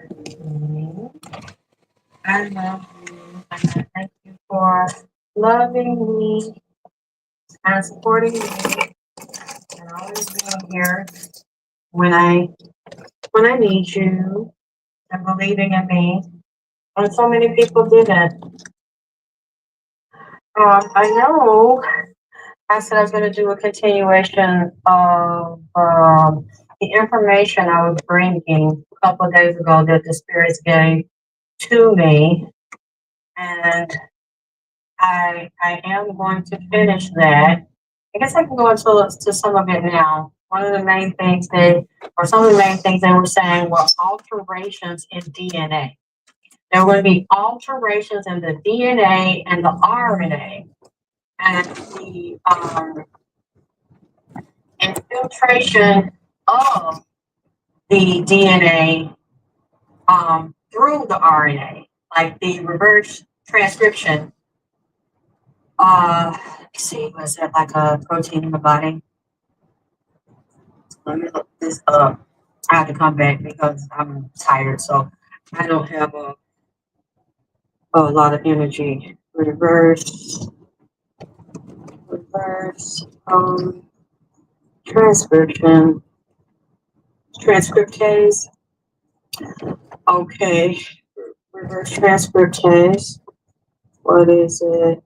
me. I love you. And I thank you for loving me and supporting me and always being here when I need you and believing in me. And so many people didn't. I know I said I was going to do a continuation of the information I was bringing a couple of days ago that the spirits gave to me. And I am going to finish that. I guess I can go into to some of it now. One of the main things or some of the main things they were saying were alterations in DNA. There are going to be alterations in the DNA and the RNA, and the infiltration of the DNA through the RNA, like the reverse transcription. Let's see, was that like a protein in the body? Let me look this up. I have to come back because I'm tired, so I don't have a lot of energy. Reverse transcription, transcriptase. Okay, reverse transcriptase. What is it?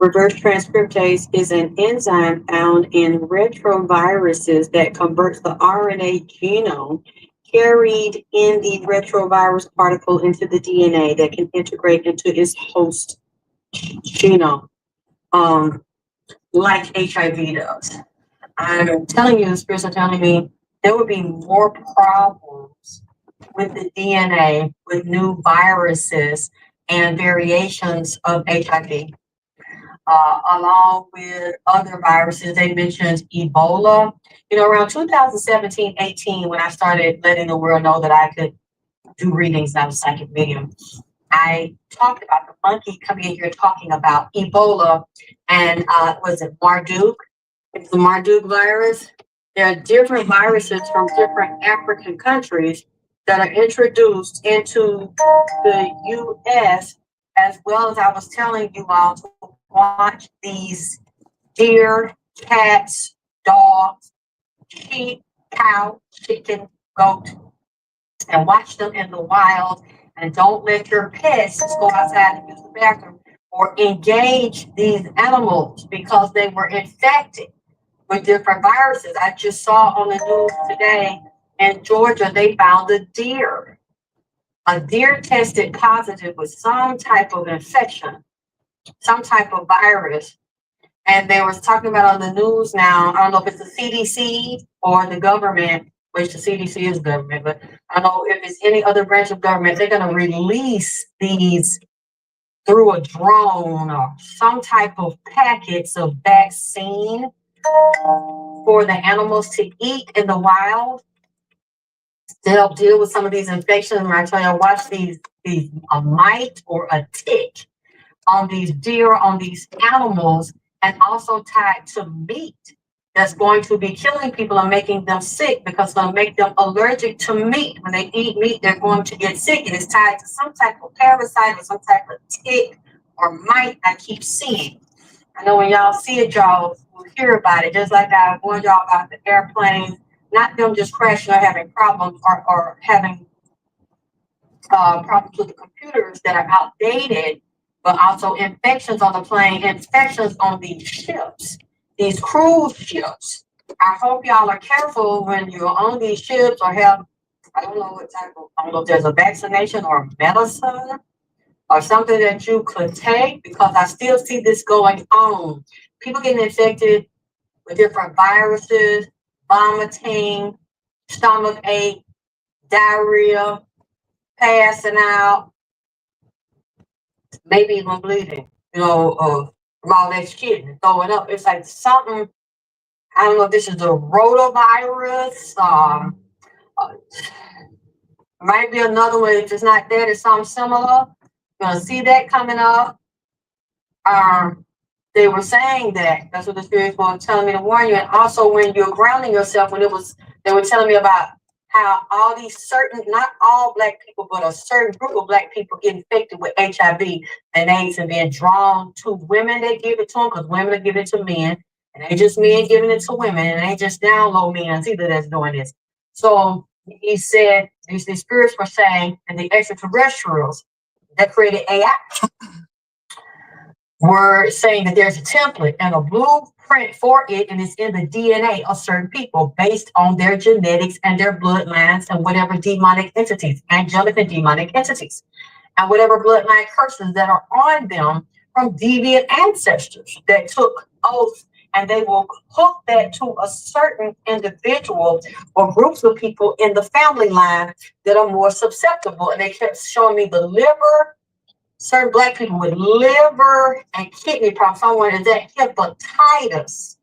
Reverse transcriptase is an enzyme found in retroviruses that converts the RNA genome carried in the retrovirus particle into the DNA that can integrate into its host genome, like HIV does. I'm telling you, the spirits are telling me there would be more problems with the DNA with new viruses and variations of HIV. Along with other viruses. They mentioned Ebola. Around 2017-18, when I started letting the world know that I could do readings, I was a psychic medium, I talked about the monkey coming in here talking about Ebola and was it Marduk? It's the Marduk virus. There are different viruses from different African countries that are introduced into the U.S., as well as I was telling you all to watch these deer, cats, dogs, sheep, cow, chicken, goat, and watch them in the wild. And don't let your pets just go outside and use the bathroom or engage these animals because they were infected with different viruses. I just saw on the news today in Georgia, they found a deer. A deer tested positive with some type of infection, some type of virus. And they were talking about on the news now, I don't know if it's the CDC or the government, which the CDC is government, but I don't know if it's any other branch of government, they're going to release these through a drone or some type of packets of vaccine for the animals to eat in the wild to help deal with some of these infections. Where I tell you, watch these a mite or a tick on these deer, on these animals, and also tied to meat that's going to be killing people and making them sick because it's going to make them allergic to meat. When they eat meat, they're going to get sick, and it's tied to some type of parasite or some type of tick or mite I keep seeing. I know when y'all see it, y'all will hear about it, just like I warned y'all about the airplanes, not them just crashing or having problems or having problems with the computers that are outdated, but also infections on the plane, infections on these ships, these cruise ships. I hope y'all are careful when you're on these ships or have, I don't know what type of, I don't know if there's a vaccination or medicine or something that you could take, because I still see this going on. People getting infected with different viruses, vomiting, stomach ache, diarrhea, passing out, maybe even bleeding, from all that shit and throwing up. It's like something, I don't know if this is the rotavirus, might be another one if it's not that, it's something similar. You're gonna see that coming up. They were saying that's what the spirits were telling me to warn you. And also when you're grounding yourself, they were telling me about how all these certain, not all Black people, but a certain group of Black people get infected with HIV and AIDS and being drawn to women that give it to them, because women are giving it to men. And ain't just men giving it to women, and ain't just down low men either that's doing this. So he said these spirits were saying, and the extraterrestrials that created AI were saying that there's a template and a blueprint for it, and it's in the DNA of certain people based on their genetics and their bloodlines and whatever demonic entities, angelic and demonic entities, and whatever bloodline curses that are on them from deviant ancestors that took oaths, and they will hook that to a certain individual or groups of people in the family line that are more susceptible. And they kept showing me the liver, certain Black people with liver and kidney problems. Someone is that hepatitis.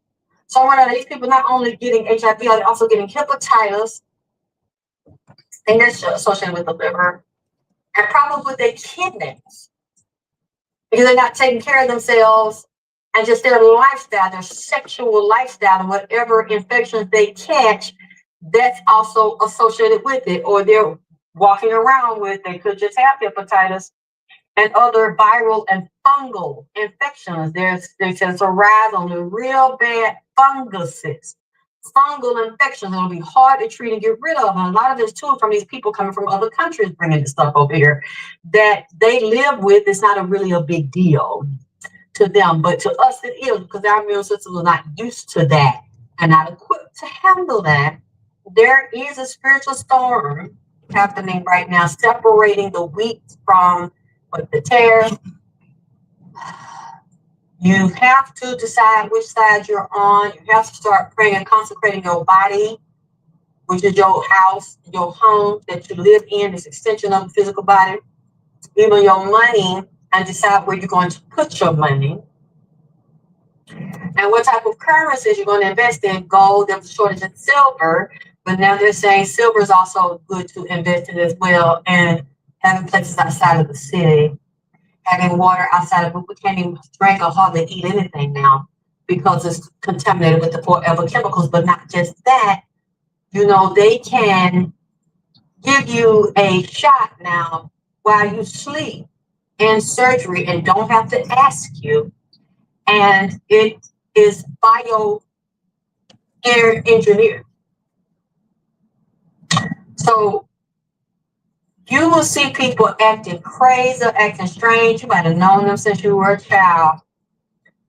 So one of these people not only getting HIV, they're also getting hepatitis, and that's associated with the liver, and problems with their kidneys because they're not taking care of themselves, and just their lifestyle, their sexual lifestyle, and whatever infections they catch, that's also associated with it. Or they're walking around with, they could just have hepatitis and other viral and fungal infections. There's a rise on the real bad funguses, fungal infections. It'll be hard to treat and get rid of. And a lot of this too from these people coming from other countries bringing this stuff over here that they live with. It's not really a big deal to them, but to us it is, because our immune system is not used to that and not equipped to handle that. There is a spiritual storm happening right now, separating the wheat from the tare. You have to decide which side you're on. You have to start praying and consecrating your body, which is your house, your home that you live in, this extension of the physical body, even your money, and decide where you're going to put your money. And what type of currencies you're going to invest in. Gold, there's a shortage in silver, but now they're saying silver is also good to invest in as well, and having places outside of the city, having water outside of it. We can't even drink or hardly eat anything now because it's contaminated with the forever chemicals. But not just that, they can give you a shot now while you sleep in surgery and don't have to ask you. And it is engineered. So you will see people acting crazy, acting strange. You might have known them since you were a child.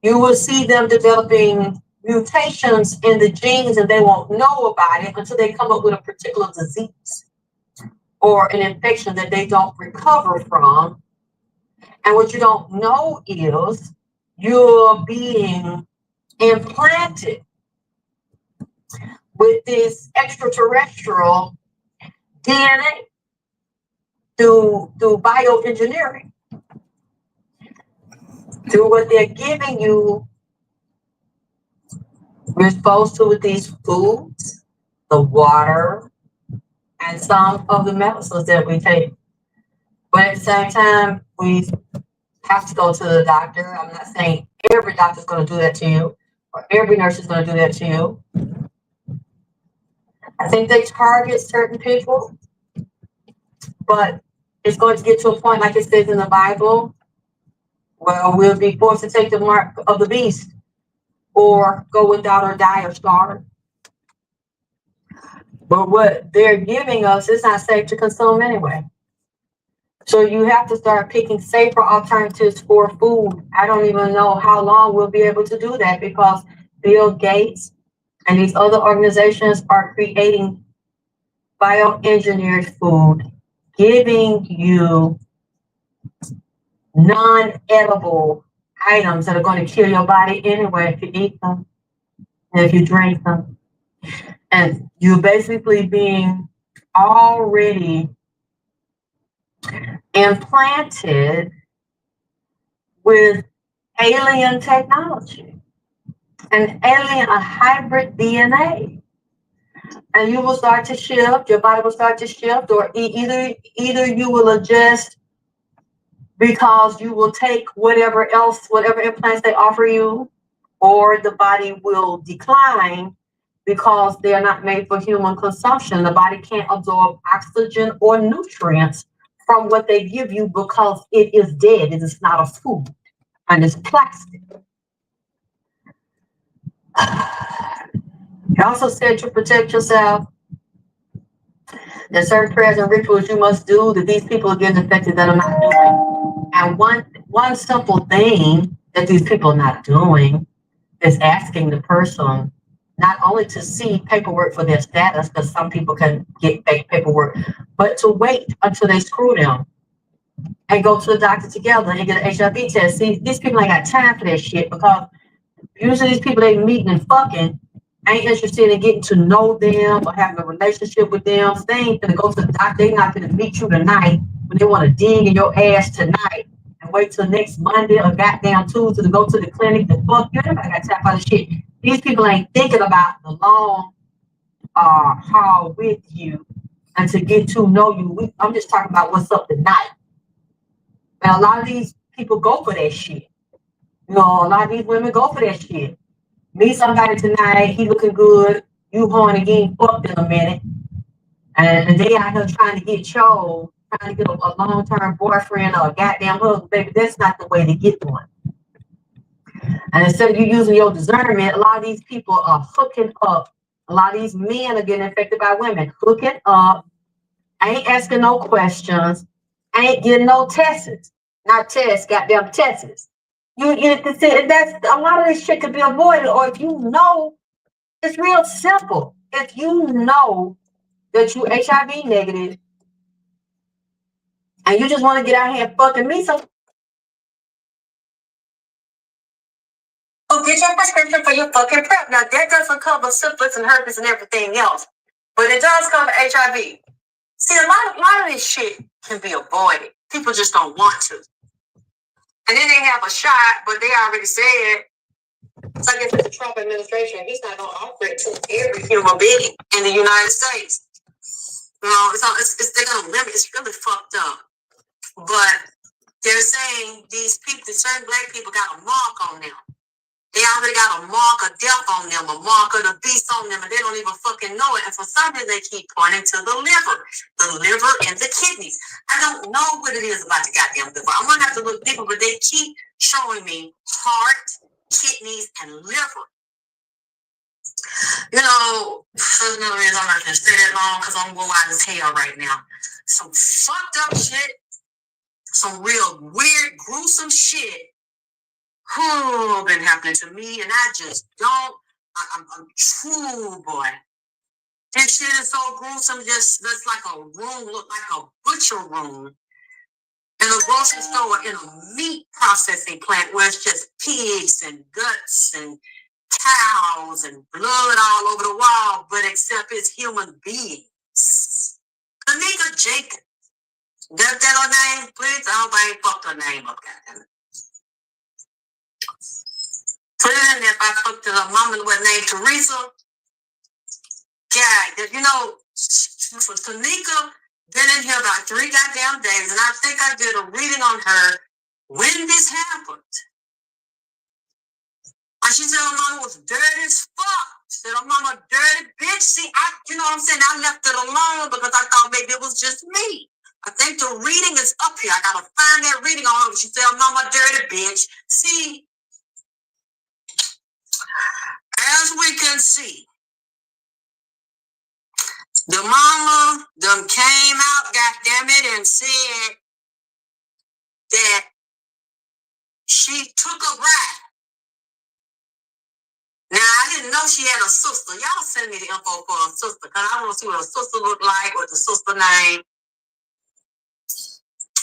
You will see them developing mutations in the genes, and they won't know about it until they come up with a particular disease or an infection that they don't recover from. And what you don't know is you're being implanted with this extraterrestrial DNA through bioengineering, through what they're giving you. We're exposed to with these foods, the water, and some of the medicines that we take. But at the same time, we have to go to the doctor. I'm not saying every doctor is going to do that to you, or every nurse is going to do that to you. I think they target certain people, but it's going to get to a point, like it says in the Bible, where we'll be forced to take the mark of the beast, or go without or die or starve. But what they're giving us is not safe to consume anyway. So you have to start picking safer alternatives for food. I don't even know how long we'll be able to do that, because Bill Gates and these other organizations are creating bioengineered food, giving you non-edible items that are going to kill your body anyway if you eat them and if you drink them. And you're basically being already implanted with alien technology, a hybrid DNA. And you will start to shift, your body will start to shift, or either you will adjust because you will take whatever implants they offer you, or the body will decline because they are not made for human consumption. The body can't absorb oxygen or nutrients from what they give you because it is dead. It is not a food, and it's plastic. It also said to protect yourself. There's certain prayers and rituals you must do that these people are getting affected that are not doing. And one simple thing that these people are not doing is asking the person not only to see paperwork for their status, because some people can get fake paperwork, but to wait until they screw them and go to the doctor together and get an HIV test. See, these people ain't got time for that shit because usually these people they meeting and fucking ain't interested in getting to know them or having a relationship with them. So they ain't gonna go to the doctor. They not gonna meet you tonight when they want to dig in your ass tonight and wait till next Monday or goddamn Tuesday to go to the clinic to fuck you. Everybody got time for the shit. These people ain't thinking about the long haul with you and to get to know you. I'm just talking about what's up tonight. And a lot of these people go for that shit. You know, a lot of these women go for that shit. Meet somebody tonight, he looking good, you horny, you ain't fucked in a minute. And they out here trying to get chose, trying to get a long-term boyfriend or a goddamn husband, baby. That's not the way to get one. And instead of you using your discernment, a lot of these people are hooking up. A lot of these men are getting infected by women, hooking up, ain't asking no questions, ain't getting no tests. Not tests, goddamn tests. That's a lot of this shit could be avoided, or if you know, it's real simple. If you know that you HIV negative and you just want to get out here and fucking me some, get your prescription for your fucking PrEP. Now that doesn't cover syphilis and herpes and everything else, but it does cover HIV. See, a lot of this shit can be avoided. People just don't want to. And then they have a shot, but they already said. So I guess with the Trump administration, he's not going to offer it to every human being in the United States. You know, they're going to limit. It's really fucked up. But they're saying these people, certain black people, got a mark on them. They already got a mark of death on them, a mark of the beast on them, and they don't even fucking know it. And for some reason, they keep pointing to the liver and the kidneys. I don't know what it is about the goddamn liver. I'm going to have to look deeper, but they keep showing me heart, kidneys, and liver. You know, there's another reason I'm not going to stay that long because I'm going wild as hell right now. Some fucked up shit, some real weird, gruesome shit been happening to me, and I just don't. I'm true, boy. This shit is so gruesome, just looks like a room, look like a butcher room in a grocery store in a meat processing plant where it's just pigs and guts and cows and blood all over the wall, but except it's human beings. Kenneka Jenkins. Got that her name, please? I hope I ain't fucked her name up, goddamn. Put it in there if I fucked her mama with named Tereasa. God, you know, Kenneka been in here about 3 goddamn days, and I think I did a reading on her when this happened. And she said her mama was dirty as fuck. She said her mama dirty bitch. See, you know what I'm saying? I left it alone because I thought maybe it was just me. I think the reading is up here. I gotta find that reading on her. She said her mama dirty bitch. See, as we can see, the mama done came out, goddamn it, and said that she took a ride. Now, I didn't know she had a sister. Y'all send me the info for her sister, because I want to see what her sister looked like, what the sister name.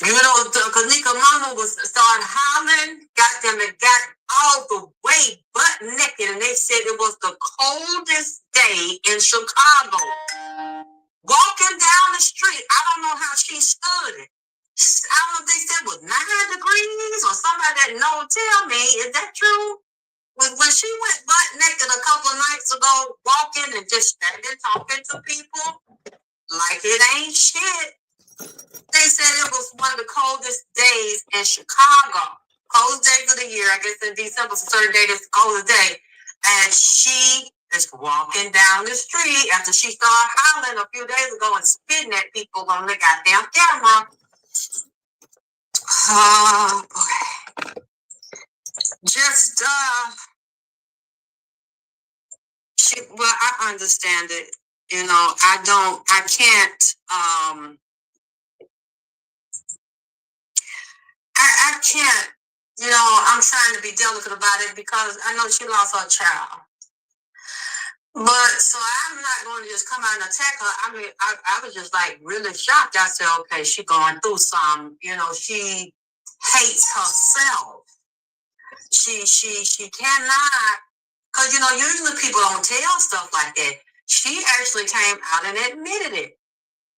You know, the Kenneka mama was started hollering, goddamn it, got all the way butt naked, and they said it was the coldest day in Chicago. Walking down the street, I don't know how she stood it. I don't know if they said it was 9 degrees or somebody that know, tell me, is that true? When she went butt naked a couple of nights ago, walking and just standing talking to people like it ain't shit. They said it was one of the coldest days in Chicago. Coldest days of the year. I guess in December, it's a certain day that's the coldest day. And she is walking down the street after she started hollering a few days ago and spitting at people on the goddamn camera. Oh, boy. Just, well, I understand it. You know, I can't, I can't, you know, I'm trying to be delicate about it because I know she lost her child. But so I'm not going to just come out and attack her. I mean, I was just like really shocked. I said, okay, she's going through some, you know, she hates herself. She cannot, because, you know, usually people don't tell stuff like that. She actually came out and admitted it.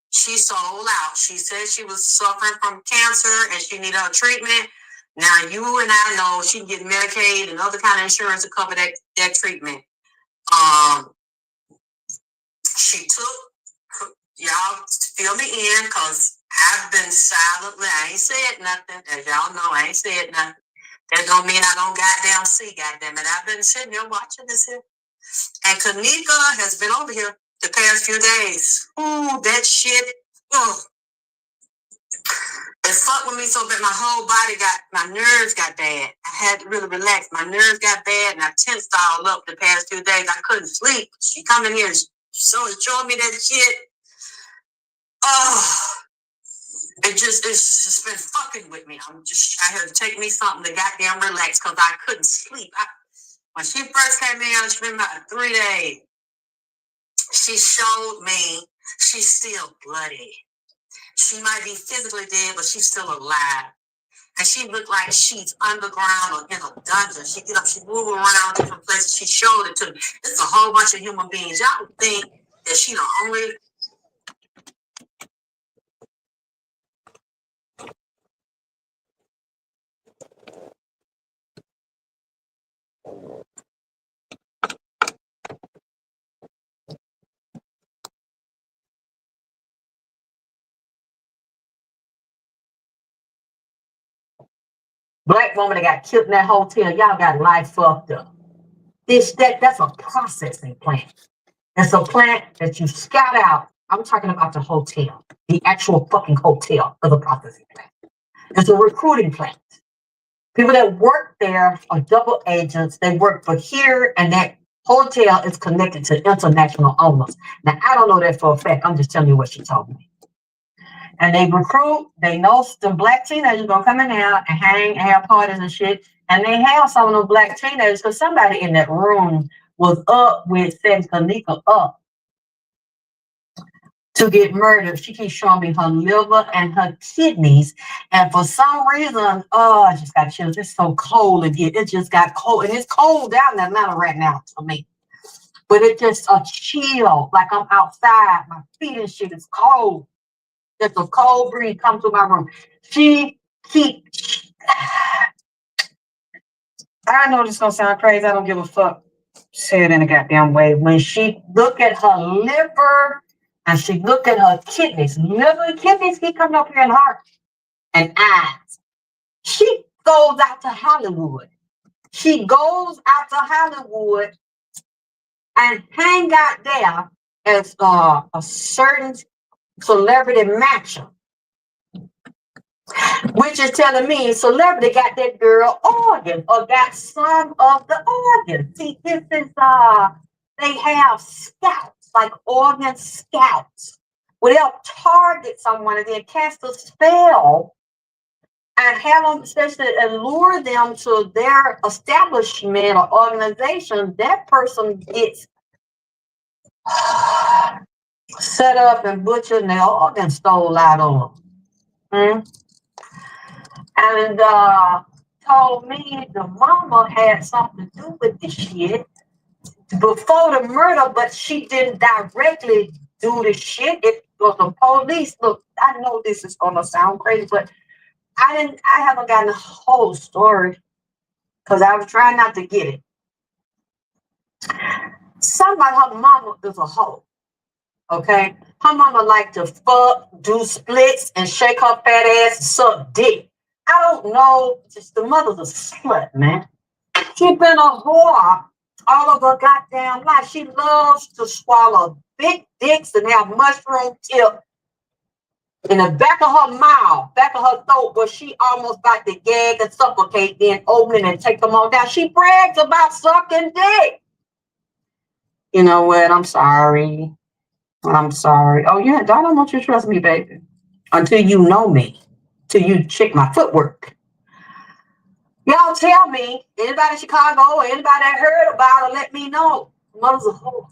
She sold out. She said she was suffering from cancer and she needed her treatment. Now, you and I know she can get Medicaid and other kind of insurance to cover that treatment. She took, y'all fill me in, because I've been silently, I ain't said nothing. As y'all know, I ain't said nothing. That don't mean I don't goddamn see, goddamn it. I've been sitting here watching this here. And Kenneka has been over here the past few days. Ooh, that shit. Ooh. It fucked with me so bad. My whole body my nerves got bad. I had to really relax. My nerves got bad and I tensed all up the past few days. I couldn't sleep. She come in here and showing me that shit. Oh, it's just been fucking with me. I had to take me something to goddamn relax because I couldn't sleep. When she first came in, she been about 3 days. She showed me she's still bloody. She might be physically dead, but she's still alive. And she looked like she's underground or in a dungeon. She get up, she move around different places. She showed it to me. It's a whole bunch of human beings. Y'all think that she the only. Black woman that got killed in that hotel, y'all got life fucked up. That's a processing plant. It's a plant that you scout out. I'm talking about the hotel, the actual fucking hotel of the processing plant. It's a recruiting plant. People that work there are double agents. They work for here, and that hotel is connected to international owners. Now, I don't know that for a fact. I'm just telling you what she told me. And they recruit, they know some black teenagers gonna come in there and hang and have parties and shit. And they have some of those black teenagers because somebody in that room was up with setting Kenneka up to get murdered. She keeps showing me her liver and her kidneys. And for some reason, I just got chills. It's so cold in here. It just got cold. And it's cold down in Atlanta right now to me. But it's just a chill. Like I'm outside. My feet and shit is cold. Just a cold breeze come through my room. I know this is gonna sound crazy. I don't give a fuck. Say it in a goddamn way. When she look at her liver and she look at her kidneys, liver and kidneys keep coming up here in heart and eyes. She goes out to Hollywood. She goes out to Hollywood and hang out there as a certain celebrity mansion, which is telling me celebrity got that girl organ or got some of the organ. See, this is they have scouts, like organ scouts, where they'll target someone and then cast a spell and have them, especially allure them to their establishment or organization. That person gets set up and butchered and their organ stole out on them. And told me the mama had something to do with the shit before the murder, but she didn't directly do the shit. It was the police. Look, I know this is gonna sound crazy, but I haven't gotten the whole story because I was trying not to get it. Somebody, her mama is a hoe. Okay, her mama like to fuck, do splits, and shake her fat ass and suck dick. I don't know. Just the mother's a slut, man. She been a whore all of her goddamn life. She loves to swallow big dicks and have mushroom tip in the back of her mouth, back of her throat, where she almost got to gag and suffocate, then open it and take them all down. She brags about sucking dick. You know what? I'm sorry. I'm sorry. Oh, yeah, I don't want you to trust me, baby. Until you know me. Till you check my footwork. Y'all tell me, anybody in Chicago or anybody that heard about her, let me know. Mother's a whore.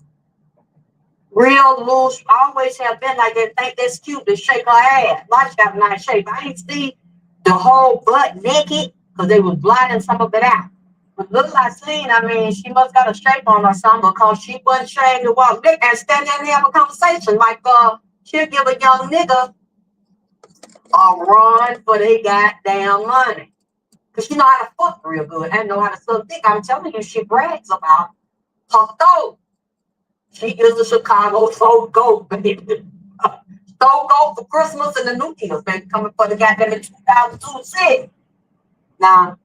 Real loose, always have been like that. Think that's cute to shake her ass. Like got a nice shape. I ain't see the whole butt naked because they was blotting some of it out. But little I seen, I mean, she must got a shape on or something because she wasn't ashamed to walk dick and stand there and have a conversation. Like she'll give a young nigga a run for their goddamn money. Because she know how to fuck real good and know how to suck dick. I'm telling you, she brags about her throat. She is a Chicago soul goat, baby. Soul goat for Christmas and the New Year's, baby, coming for the goddamn 2026. Now,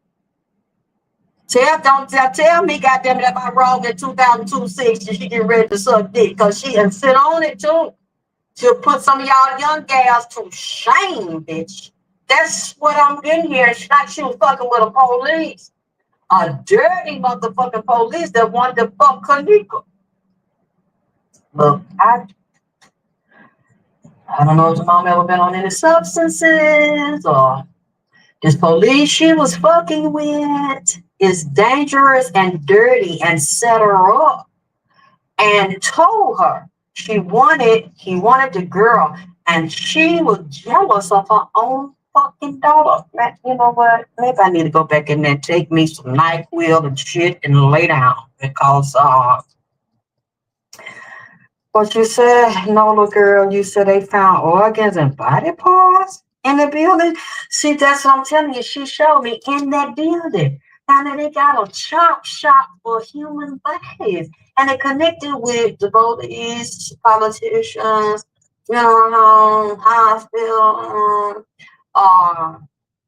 tell me, goddamn it, am I wrong in 2026? She get ready to suck dick because she and sit on it too. She'll put some of y'all young gals to shame, bitch. That's what I'm in here. It's not she was fucking with a police. A dirty motherfucking police that wanted to fuck Kenneka. Look, I don't know if the mom ever been on any substances or this police she was fucking with is dangerous and dirty and set her up and told her he wanted the girl and she was jealous of her own fucking daughter. You know what? Maybe I need to go back in there and take me some NyQuil and shit and lay down because what you said, no, little girl, you said they found organs and body parts in the building. See, that's what I'm telling you. She showed me in that building. Now they got a chop shop for human bodies. And they connected with the police, politicians, hospital,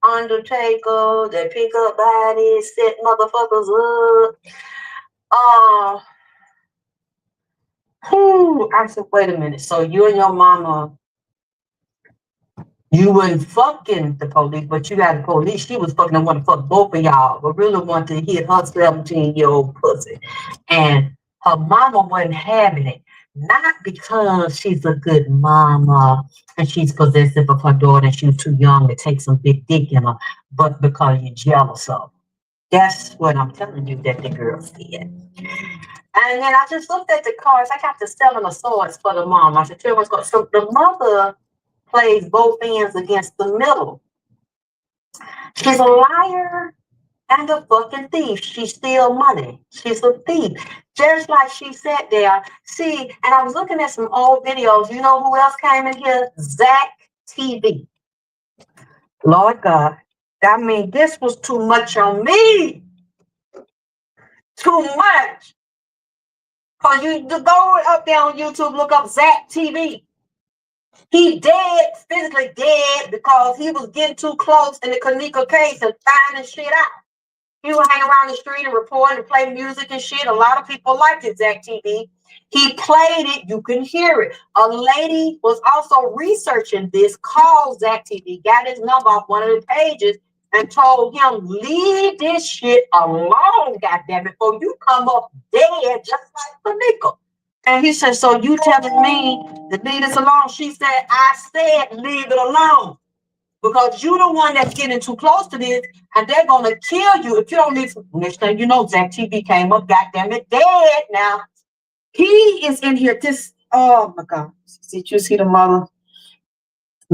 undertaker, they pick up bodies, set motherfuckers up. I said, wait a minute. So you and your mama, you weren't fucking the police, but you got the police. She was fucking and want to fuck both of y'all, but really wanted to hit her 17-year-old pussy. And her mama wasn't having it. Not because she's a good mama and she's possessive of her daughter and she's too young to take some big dick in her, but because you're jealous of her. That's what I'm telling you that the girl said. And then I just looked at the cards. I got the 7 of swords for the mom. I said, tell what's going. So the mother plays both ends against the middle. She's a liar and a fucking thief. She steals money. She's a thief. Just like she sat there. See, and I was looking at some old videos. You know who else came in here? Zach TV. Lord God. I mean, this was too much on me. Too much. Because you go up there on YouTube, look up Zach TV. He dead, physically dead, because he was getting too close in the Kenneka case and finding shit out. He would hang around the street and report and play music and shit. A lot of people liked it, Zach TV. He played it, you can hear it. A lady was also researching this, called Zach TV, got his number off one of the pages, and told him, leave this shit alone, goddamn it, before you come up dead just like Kenneka. And he said, so you telling me to leave this alone? She said, I said leave it alone. Because you're the one that's getting too close to this, and they're going to kill you if you don't leave. Next thing you know, Zach TV came up, goddamn it, dead now. He is in here. Oh my God. Did you see the mother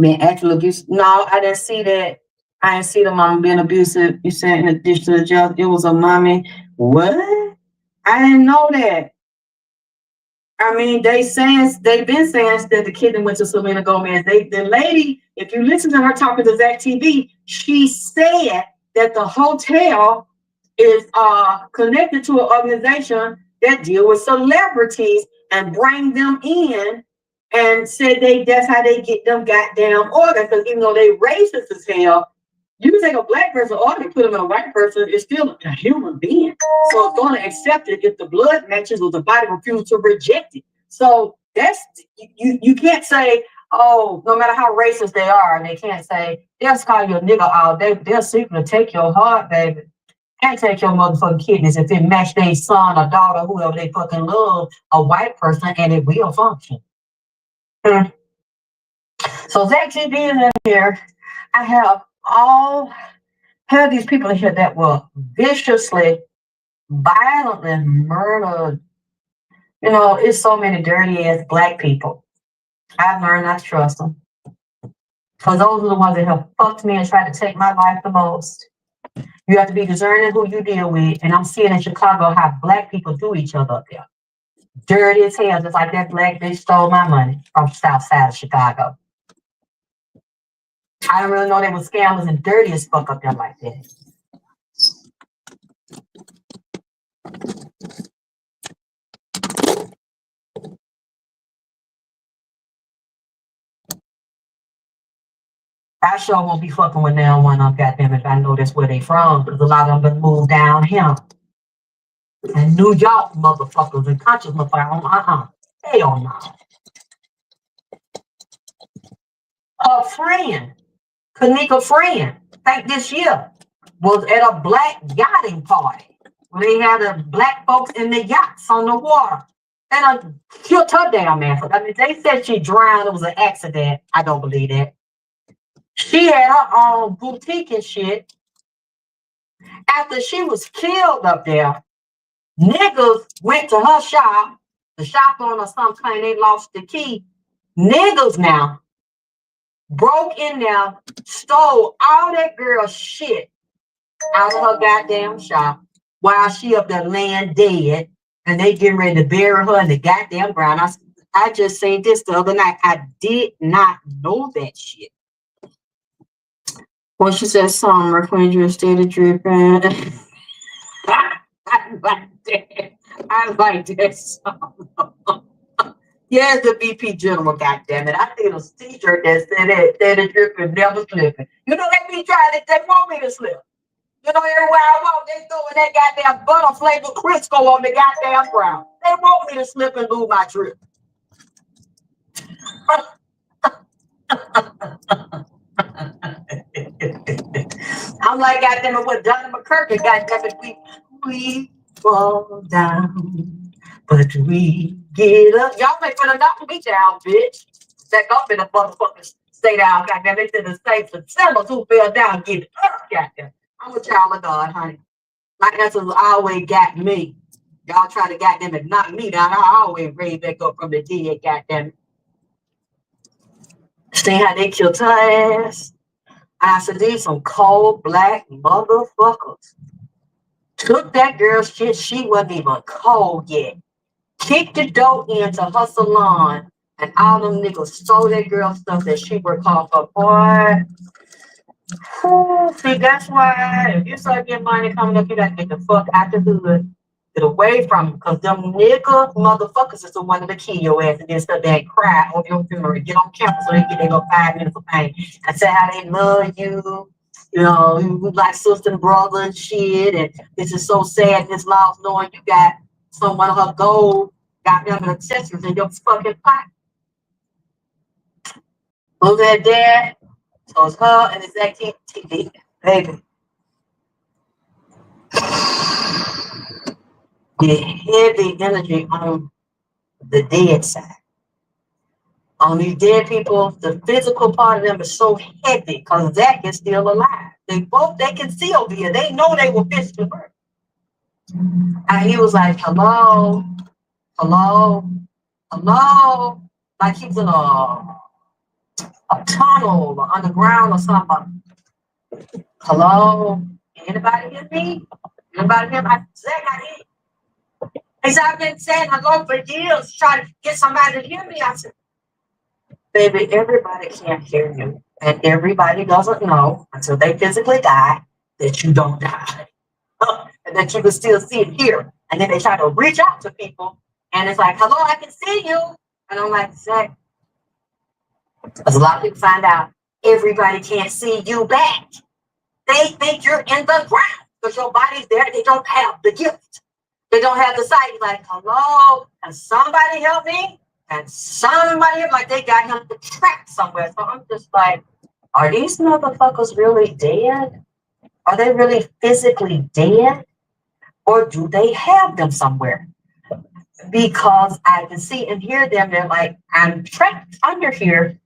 being actually abusive? No, I didn't see that. I didn't see the mama being abusive. You said in addition to the judge, it was a mommy. What? I didn't know that. I mean, they've been saying that the kid went to Selena Gomez. The lady, if you listen to her talking to Zach TV, she said that the hotel is connected to an organization that deal with celebrities and bring them in, and said that's how they get them goddamn organs. Because even though they racist as hell, You can take a black person or you put them in a white person, it's still a human being. So it's going to accept it if the blood matches or the body refuses to reject it. So that's you can't say, oh, no matter how racist they are, and they can't say, they'll call you a nigga all day, but they're seeking to take your heart, baby. Can't take your motherfucking kidneys if it match their son or daughter, whoever they fucking love, a white person, and it will function. So Zach GB is in here. I have these people in here that were viciously, violently murdered. You know, it's so many dirty ass black people. I've learned not to trust them. Because those are the ones that have fucked me and tried to take my life the most. You have to be discerning who you deal with. And I'm seeing in Chicago how black people do each other up there. Dirty as hell, just like that black bitch stole my money from the south side of Chicago. I didn't really know they were scammers and dirty as fuck up there like that. I sure won't be fucking with now one of them, goddamn, if I know that's where they from, because a lot of them been moved down here. And New York motherfuckers and conscious motherfuckers, hell no. Her friend, Kenneka friend, think this year, was at a black yachting party where they had the black folks in the yachts on the water. And I killed her damn ass. I mean, they said she drowned. It was an accident. I don't believe that. She had her own boutique and shit. After she was killed up there, niggas went to her shop. The shop owner sometimes they lost the key. Niggas now broke in there, stole all that girl's shit out of her goddamn shop while she up there laying dead, and they getting ready to bury her in the goddamn ground. I just seen this the other night. I did not know that shit. Well, she said, "Summer, when you started dripping." I like that. I like that song. Yes, the VP General, goddammit. I did a t-shirt that said it dripping, never slipping. You know, they be trying to, they want me to slip. You know, everywhere I walk, they throwing that goddamn butter flavored Crisco on the goddamn ground. They want me to slip and lose my trip. I'm like, goddamn it, what Donnie McKirky, goddamn it, we fall down, but we get up. Y'all make fun of knock me down, bitch. Stack up in the motherfuckers. Stay down, goddamn. They said the saints and sinners who fell down get up, goddamn. I'm a child of God, honey. My answers always got me. Y'all try to goddamn it knock me down. I always raise back up from the dead, goddamn it. See how they killed her ass? I said, these some cold black motherfuckers. Took that girl's shit, she wasn't even cold yet. Kicked the door into her salon, and all them niggas stole that girl's stuff that she worked hard for. Boy, see, that's why if you start getting money coming up, you gotta get the fuck out the hood. Get away from them, because them nigga motherfuckers is the one that kill your ass and then stuff that cry on your funeral. Get on camera so they get their little 5 minutes of pain and say how they love you. You know, you like sister and brother and shit, and this is so sad, this loss, knowing you got someone of her gold, got them accessories in your fucking pocket. Look at that. So it's her and it's that TV, baby. The heavy energy on the dead side. On these dead people, the physical part of them is so heavy because Zach is still alive. They can see over here. They know they were physically hurt. And he was like, hello, hello, hello. Like he's in a tunnel or underground or something. Hello, anybody hear me? Anybody hear me? Zach, I hear you. He said, I've been saying hello for years, trying to get somebody to hear me. I said, baby, everybody can't hear you. And everybody doesn't know until they physically die that you don't die. And that you can still see it here. And then they try to reach out to people. And it's like, hello, I can see you. And I'm like, Zach, because a lot of people find out everybody can't see you back. They think you're in the ground because your body's there. They don't have the gift. They don't have the sight. Like, hello, can somebody help me? And somebody, like, they got him trapped somewhere. So I'm just like, are these motherfuckers really dead? Are they really physically dead? Or do they have them somewhere? Because I can see and hear them. They're like, I'm trapped under here.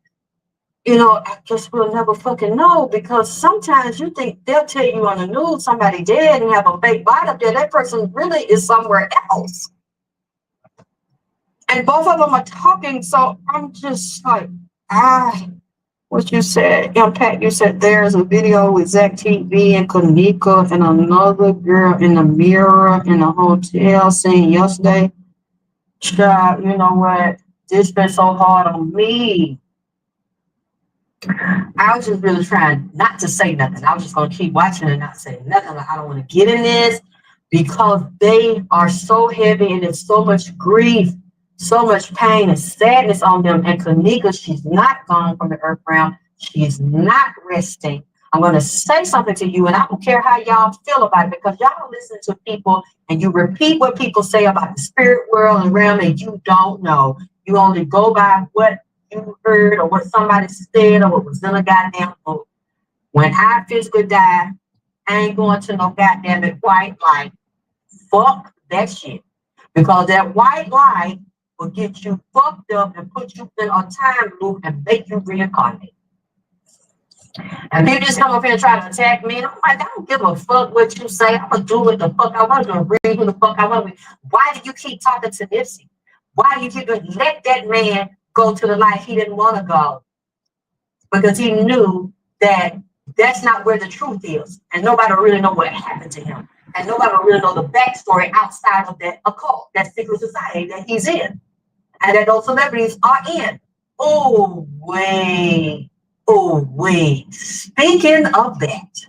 You know, I just will never fucking know, because sometimes you think they'll tell you on the news somebody dead and have a fake body up there. That person really is somewhere else. And both of them are talking. So I'm just like, what you said, Impact, you said there's a video with Zach TV and Kenneka and another girl in the mirror in a hotel seen yesterday. Child, you know what? This been so hard on me. I was just really trying not to say nothing. I was just going to keep watching and not say nothing. Like, I don't want to get in this because they are so heavy and there's so much grief, so much pain and sadness on them. And Kenneka, she's not gone from the earth realm. She's not resting. I'm going to say something to you, and I don't care how y'all feel about it, because y'all listen to people and you repeat what people say about the spirit world and realm, and you don't know. You only go by what you heard or what somebody said or what was in a goddamn book. When I physically die, I ain't going to no goddamn white light. Fuck that shit. Because that white light will get you fucked up and put you in a time loop and make you reincarnate. And people just come up here and try to attack me. And I'm like, I don't give a fuck what you say. I'm going to do what the fuck I want to do. Read who the fuck I want to. Why do you keep talking to Nipsey? Why do you keep doing? Let that man go to the life he didn't want to go, because he knew that that's not where the truth is, and nobody really know what happened to him, and nobody really know the backstory outside of that occult, that secret society that he's in, and that those celebrities are in. Oh wait. Speaking of that,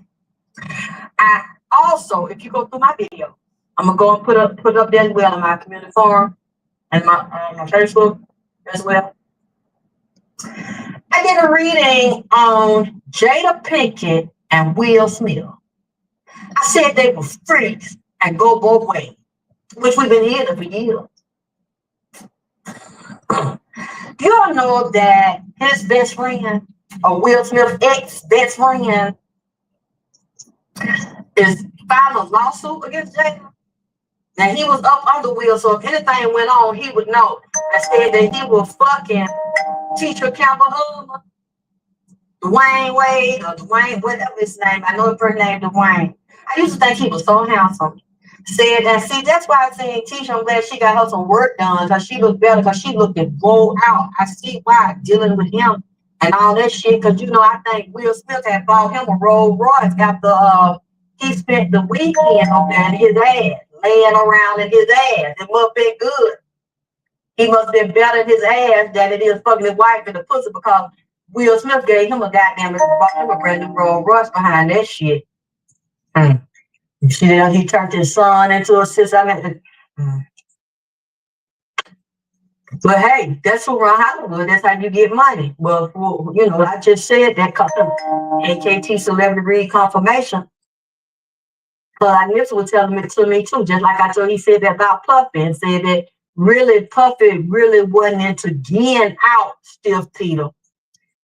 I also, if you go through my video, I'm gonna go and put it up there as well in my community forum and my Facebook as well. I did a reading on Jada Pinkett and Will Smith. I said they were freaks and go both ways, which we've been hearing for years. You all know that his best friend, or Will Smith's ex-best friend, is filed a lawsuit against Jada. Now, he was up under Will, so if anything went on, he would know. I said that he will fucking teacher Campbell Hoover, Dwayne Wade, or Dwayne, whatever his name. I know his first name, Dwayne. I used to think he was so handsome. Said that, see, that's why I said, Tisha, I'm glad she got her some work done, because she looked better, because she looked rolled out. I see why, dealing with him and all that shit, because, you know, I think Will Smith had bought him a Rolls Royce after he spent the weekend on there in his ass, laying around in his ass. It must have been good. He must have been better in his ass than it is fucking his wife in the pussy, because Will Smith gave him a goddamn, bought him a brand new Rolls Royce behind that shit. He turned his son into a sister. But hey, that's who run Hollywood. That's how you get money. Well, you know, I just said that AKT celebrity read confirmation. But Nipsey was telling it to me too, just like I told he said that about Puffy, and said that really Puffy really wasn't into getting out Stiff Peter.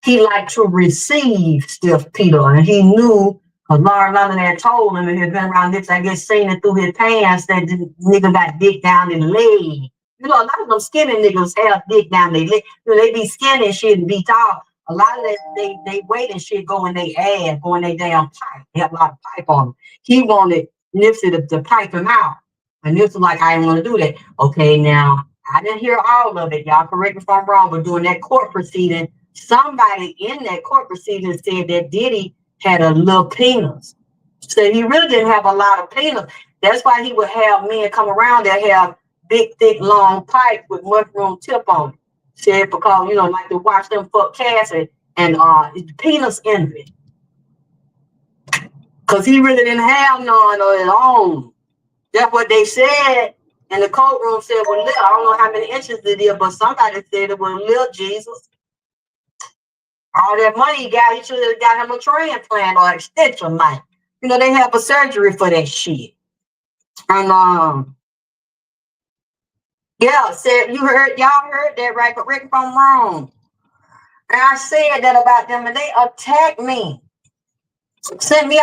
He liked to receive Stiff Peter, and he knew, because Lauren London had told him, and he had been around Nipsey, I guess, seen it through his pants, that the nigga got dick down his leg. You know, a lot of them skinny niggas have dick down their leg. You know, they be skinny and shit and be tall. A lot of that, they weight and shit go in their ass, go in their damn pipe. They have a lot of pipe on them. He wanted Nipsey to pipe him out. And Nipsey like, I didn't want to do that. Okay, now, I didn't hear all of it. Y'all correct me if I'm wrong, but during that court proceeding, somebody in that court proceeding said that Diddy had a little penis. So he really didn't have a lot of penis. That's why he would have men come around that have big, thick, long pipe with mushroom tip on it. Said because, you know, like to watch them fuck Cassie and penis envy. Because he really didn't have none of his own. That's what they said. And the courtroom said, well, little, I don't know how many inches it is, but somebody said it was little Jesus. All that money he got, he should have got him a transplant or extension line. You know, they have a surgery for that shit. And yeah, said y'all heard that right? Correct if I'm wrong. And I said that about them, and they attacked me. Sent me